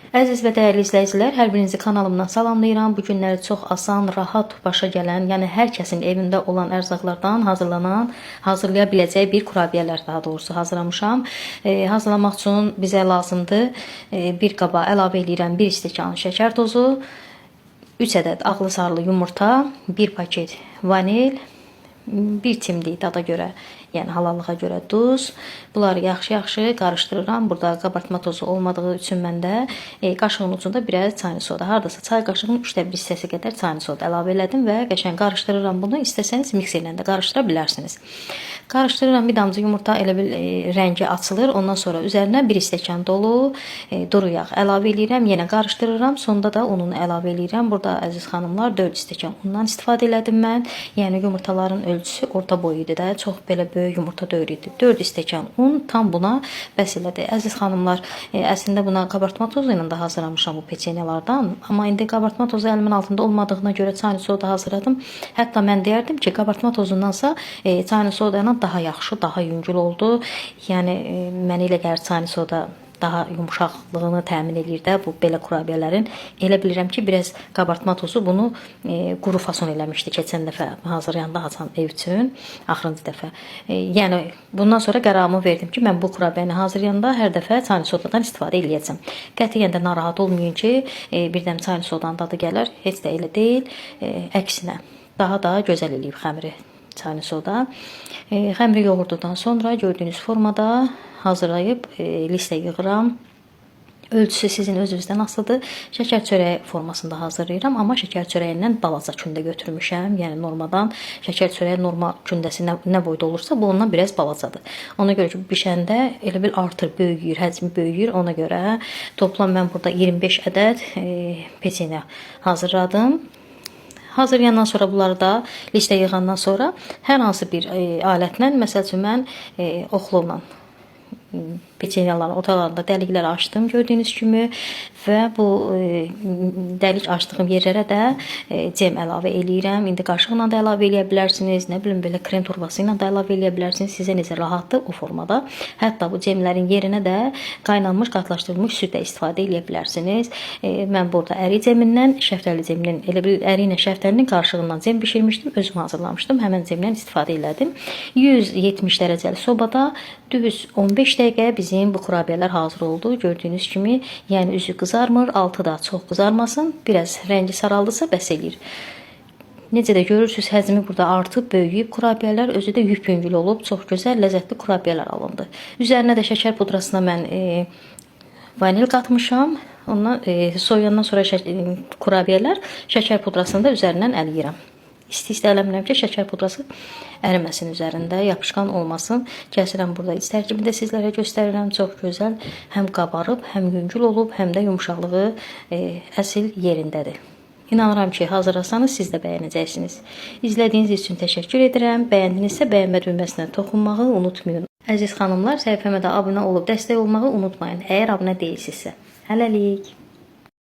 Əziz və dəyərli izləyicilər, hər birinizi kanalımdan salamlayıram. Bu günləri çox asan, rahat başa gələn, yəni hər kəsin evində olan ərzaqlardan hazırlaya biləcəyi bir kurabiyələr daha doğrusu hazırlamışam. Hazırlamaq üçün bizə lazımdır. Bir qaba əlavə edirəm 1 stəkan şəkər tozu, 3 ədəd ağlı sarılı yumurta, 1 paket vanil, 1 timlik dada görə, yəni halallığa görə duz. Bunları yaxşı-yaxşı qarışdırıram. Burada qabartma tozu olmadığı üçün mən də qaşığın ucunda biraz çayını soda, hardasa çay qaşığının 3də 1 hissəsi qədər çayını soda əlavə elədim və qəşəng qarışdırıram bunu. İstəsəniz mikserlə də qarışdıra bilərsiniz. Qarışdırıram, bir damcı yumurta elə bil rəngi açılır. Ondan sonra üzərinə 1 stəkan dolu duru yağ əlavə edirəm. Yenə qarışdırıram. Sonda da ununu əlavə edirəm. Burada əziz xanımlar 4 stəkan undan istifadə elədim mən. Yəni yumurtaların ölçüsü orta boy idi də. Çox belə böyük yumurta deyil idi. 4 stəkan un tam buna bəs elədi. Əziz xanımlar, əslində buna qabartma tozu ilə də hazırlamışam bu peçenyalardan. Amma indi qabartma tozu əlimin altında olmadığına görə çayını soda hazırladım. Hətta mən deyərdim ki, qabartma tozundansa çayını soda ilə daha yaxşı, daha yüngül oldu. Yəni mənə elə gəlir çayını soda daha yumuşaqlığını təmin edir də bu belə kurabiyələrin. Elə bilirəm ki, biraz qabartma tozu bunu quru fason eləmişdi keçən dəfə hazırlayanda Hasan ev üçün, axırıncı dəfə. Yəni bundan sonra qərarımı verdim ki, mən bu kurabiyəni hazırlayanda hər dəfə çayını sodadan istifadə eləyəcəm. Qətiyyən də narahat olmayın ki, birdən çayını sodanın dadı gələr. Heç də elə deyil. Əksinə, daha da gözəl eləyib xəmiri çayını soda. Xəmiri yoğurdudan sonra gördüyünüz formada hazırlayıb listə yığıram. Ölçüsü sizin özünüzdən asılıdır. Şəkər çörəyi formasında hazırlayıram, amma şəkər çörəyindən balaca kündə götürmüşəm. Yəni normadan şəkər çörəyi normal kündəsi nə boyda olursa bu ondan biraz balacadır. Ona görə ki, bişəndə elə bil artır, böyüyür, həcmi böyüyür. Ona görə toplam mən burada 25 ədəd peçenya hazırladım. Hazırlayandan sonra bunları da listə yığandan sonra hər hansı bir alətlə, məsəl üçün mən oxlovla peçenyaların ortalarında dəliklər açdım gördüyünüz kimi və bu dəlik açdığım yerlərə də cem əlavə eləyirəm. İndi qaşıqla da əlavə eləyə bilərsiniz, nə bilim belə krem torbası ilə də əlavə eləyə bilərsiniz. Sizə necə rahatdır o formada. Hətta bu cemlərin yerinə də qaynanmış, qatlaşdırılmış süd də istifadə eləyə bilərsiniz. Mən burada əri cemindən, şəftəli ceminin, elə bir əri ilə şəftəlinin qarışığından cem bişirmişdim, özüm hazırlamışdım. Həmin cemdən istifadə elədim. 170 dərəcəli sobada düz 15 dəqiqə bizim bu kurabiyələr hazır oldu. Gördüyünüz kimi, yəni üzü qızarmır, altı da çox qızarmasın. Biraz rəngi saraldısa bəs eləyir. Necə də görürsünüz, həcmi burada artıb, böyüyüb kurabiyələr, özü də yüngül olub, çox gözəl, ləzzətli kurabiyələr alındı. Üzərinə də şəkər pudrasına mən vanil qatmışam. Ondan soyuyandan sonra kurabiyələr şəkər pudrasını da üzərindən əliyirəm. İsti-isti eləmirəm ki, şəkər pudrası əriməsin üzərində, yapışqan olmasın. Kəsirəm burada iç tərkibini də sizlərə göstərirəm. Çox gözəl, həm qabarıb, həm yüngül olub, həm də yumuşaqlığı əsl yerindədir. İnanıram ki, hazırlasanız siz də bəyənəcəksiniz. İzlədiyiniz üçün təşəkkür edirəm. Bəyəndinizsə bəyənmə düyməsinə toxunmağı unutmayın. Əziz xanımlar, səhifəmə də abunə olub dəstək olmağı unutmayın, əgər abunə deyilsinizsə. Hələlik.